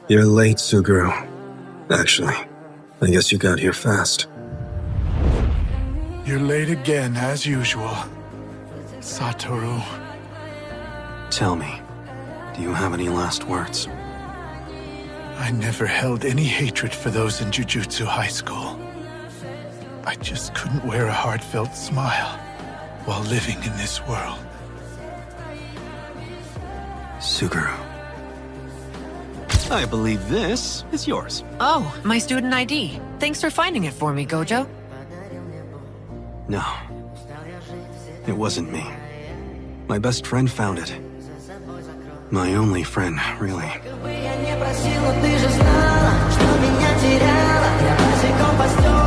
You're late, Suguru. Actually, I guess you got here fast. You're late again, as usual. Satoru. Tell me, do you have any last words? I never held any hatred for those in Jujutsu High School. I just couldn't wear a heartfelt smile while living in this world. Suguru. I believe this is yours. Oh, my student ID. Thanks for finding it for me, Gojo. No. It wasn't me. My best friend found it. My only friend, really. Ты же знала, что меня теряла. Я босиком по стеклам.